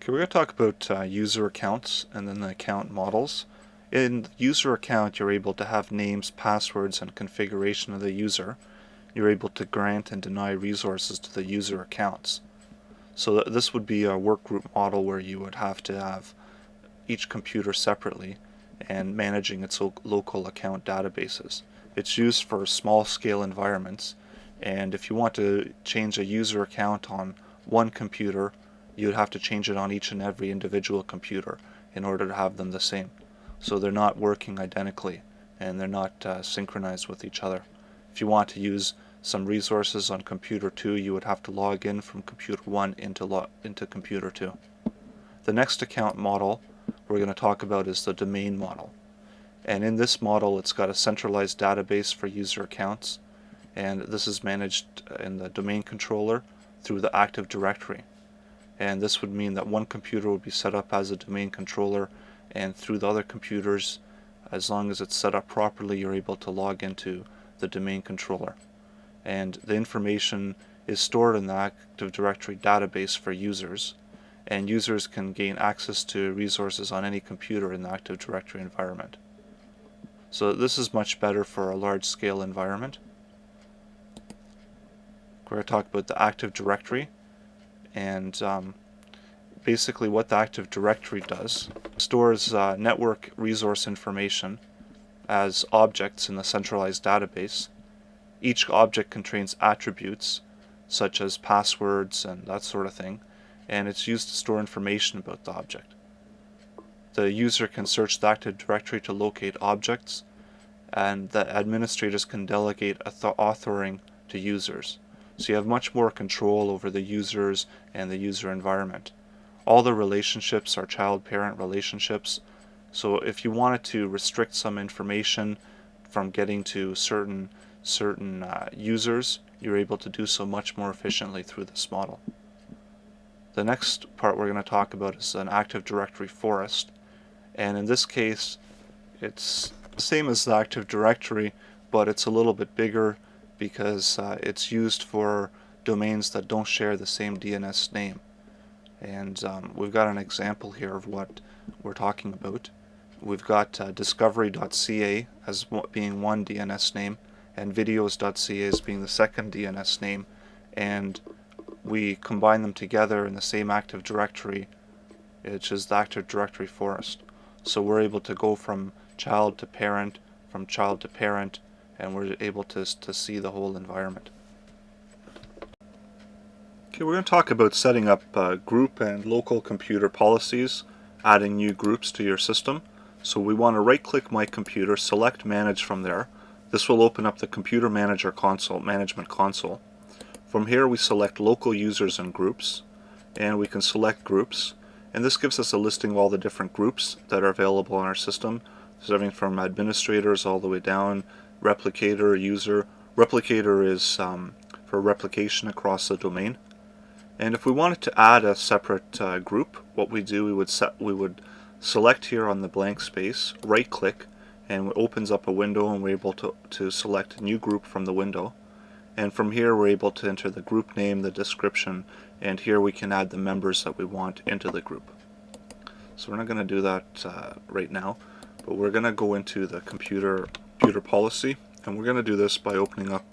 Okay, we're going to talk about user accounts and then the account models. In the user account, you're able to have names, passwords, and configuration of the user. You're able to grant and deny resources to the user accounts. So this would be a workgroup model where you would have to have each computer separately and managing its local account databases. It's used for small scale environments, and if you want to change a user account on one computer, you'd have to change it on each and every individual computer in order to have them the same. So they're not working identically and they're not synchronized with each other. If you want to use some resources on computer 2, you would have to log in from computer 1 into computer 2. The next account model we're going to talk about is the domain model. And in this model, it's got a centralized database for user accounts, and this is managed in the domain controller through the Active Directory. And this would mean that one computer would be set up as a domain controller, and through the other computers, as long as it's set up properly, you're able to log into the domain controller. And the information is stored in the Active Directory database for users, and users can gain access to resources on any computer in the Active Directory environment. So this is much better for a large-scale environment. We're going to talk about the Active Directory, and basically what the Active Directory does stores network resource information as objects in the centralized database. Each object contains attributes such as passwords and that sort of thing, and it's used to store information about the object. The user can search the Active Directory to locate objects, and the administrators can delegate authoring to users. So you have much more control over the users and the user environment. All the relationships are child-parent relationships, so if you wanted to restrict some information from getting to certain users, you're able to do so much more efficiently through this model. The next part we're going to talk about is an Active Directory forest, and in this case it's the same as the Active Directory, but it's a little bit bigger because it's used for domains that don't share the same DNS name. And we've got an example here of what we're talking about. We've got discovery.ca as being one DNS name, and videos.ca as being the second DNS name, and we combine them together in the same Active Directory, which is the Active Directory forest. So we're able to go from child to parent, and we're able to see the whole environment. Okay, we're going to talk about setting up group and local computer policies, adding new groups to your system. So we want to right-click My Computer, select Manage from there. This will open up the Computer Manager console, Management Console. From here we select Local Users and Groups, and we can select Groups. And this gives us a listing of all the different groups that are available in our system. There's everything from administrators all the way down, replicator, user. Replicator is for replication across the domain. And if we wanted to add a separate group, what we do, we would select here on the blank space, right click, and it opens up a window, and we're able to select a new group from the window. And from here we're able to enter the group name, the description, and here we can add the members that we want into the group. So we're not going to do that right now, but we're going to go into the computer policy, and we're going to do this by opening up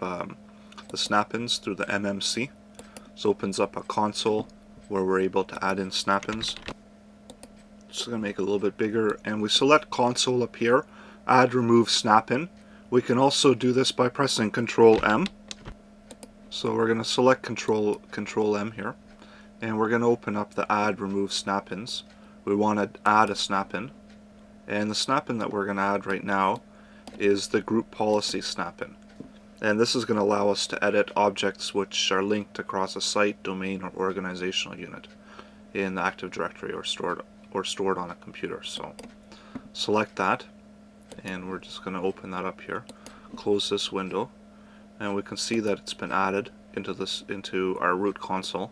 the snap-ins through the MMC. This opens up a console where we're able to add in snap-ins. Just going to make it a little bit bigger, and we select console up here, add remove snap-in. We can also do this by pressing Control M. So we're going to select Control M here, and we're going to open up the add remove snap-ins. We want to add a snap-in, and the snap-in that we're going to add right now is the group policy snap-in. And this is going to allow us to edit objects which are linked across a site, domain, or organizational unit in the Active Directory or stored on a computer. So select that, and we're just going to open that up here, close this window, and we can see that it's been added into our root console.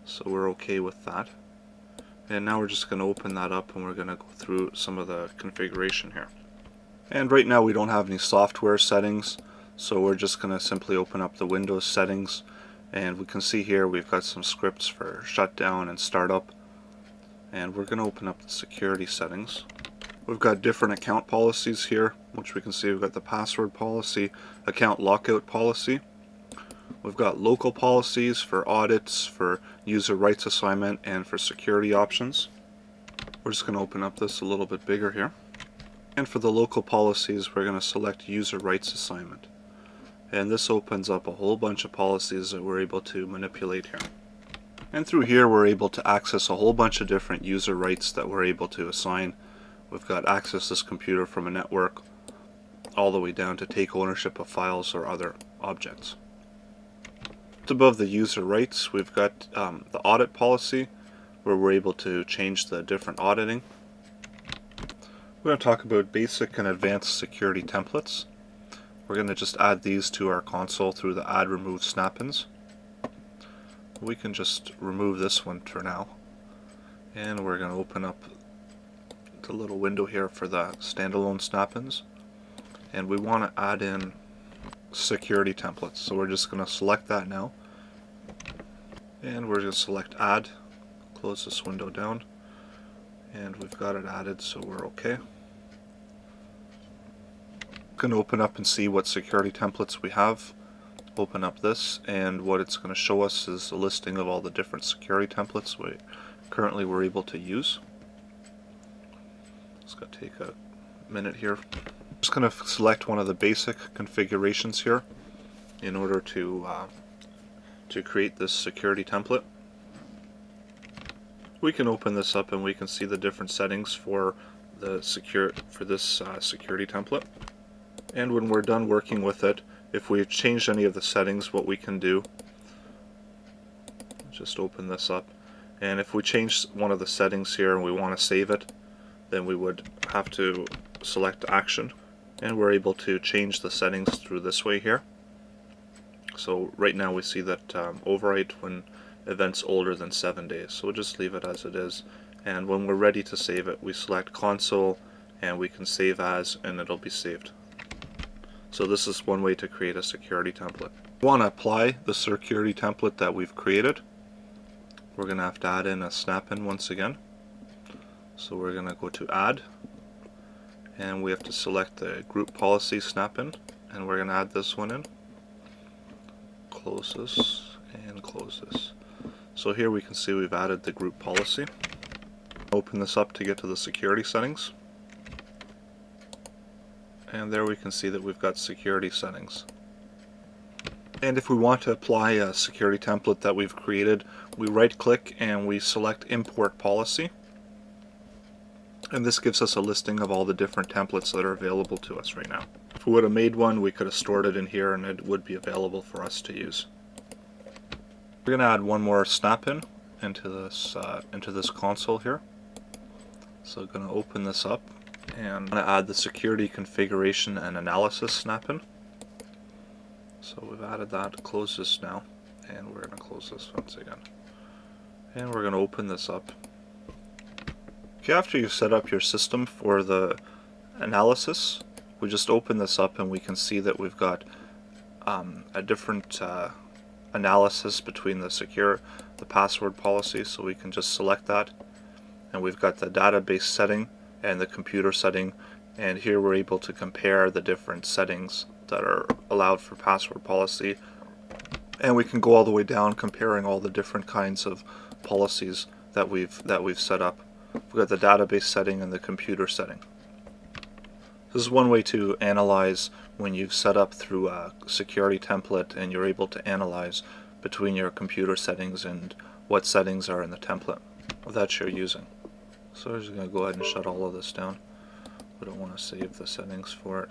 So we're okay with that. And now we're just going to open that up, and we're going to go through some of the configuration here. And right now we don't have any software settings, so we're just going to simply open up the Windows settings, and we can see here we've got some scripts for shutdown and startup. and we're going to open up the security settings. We've got different account policies here, which we can see. We've got the password policy, account lockout policy. We've got local policies for audits, for user rights assignment, and for security options. We're just going to open up this a little bit bigger here. And for the local policies, we're going to select user rights assignment. And this opens up a whole bunch of policies that we're able to manipulate here. And through here we're able to access a whole bunch of different user rights that we're able to assign. We've got access this computer from a network all the way down to take ownership of files or other objects. Above the user rights, we've got the audit policy, where we're able to change the different auditing. We're going to talk about basic and advanced security templates. We're going to just add these to our console through the add remove snap-ins. We can just remove this one for now, and we're going to open up the little window here for the standalone snap-ins, and we want to add in security templates. So we're just going to select that now, and we're going to select add, close this window down, and we've got it added, so we're okay. Going to open up and see what security templates we have. Open up this, and what it's going to show us is a listing of all the different security templates we're able to use. It's going to take a minute here. I'm just going to select one of the basic configurations here in order to create this security template. We can open this up and we can see the different settings for the security template. And when we're done working with it, if we've changed any of the settings, what we can do, just open this up, and if we change one of the settings here and we want to save it, then we would have to select action, and we're able to change the settings through this way here. So right now we see that overwrite when events older than 7 days, so we'll just leave it as it is, and when we're ready to save it, we select console and we can save as, and it'll be saved. So this is one way to create a security template. We want to apply the security template that we've created. We're going to have to add in a snap-in once again. So we're going to go to add, and we have to select the group policy snap-in, and we're going to add this one in. Close this and close this. So here we can see we've added the group policy. Open this up to get to the security settings. And there we can see that we've got security settings. And if we want to apply a security template that we've created, we right click and we select import policy. And this gives us a listing of all the different templates that are available to us right now. If we would have made one, we could have stored it in here and it would be available for us to use. We're going to add one more snap-in into this console here. So I'm going to open this up, and I'm going to add the security configuration and analysis snap-in. So we've added that. Close this now, and we're going to close this once again. And we're going to open this up. Okay, after you've set up your system for the analysis, we just open this up and we can see that we've got a different analysis between the password policy, so we can just select that, and we've got the database setting and the computer setting, and here we're able to compare the different settings that are allowed for password policy, and we can go all the way down comparing all the different kinds of policies that we've set up. We've got the database setting and the computer setting. This is one way to analyze when you've set up through a security template and you're able to analyze between your computer settings and what settings are in the template that you're using. So I'm just going to go ahead and shut all of this down. We don't want to save the settings for it.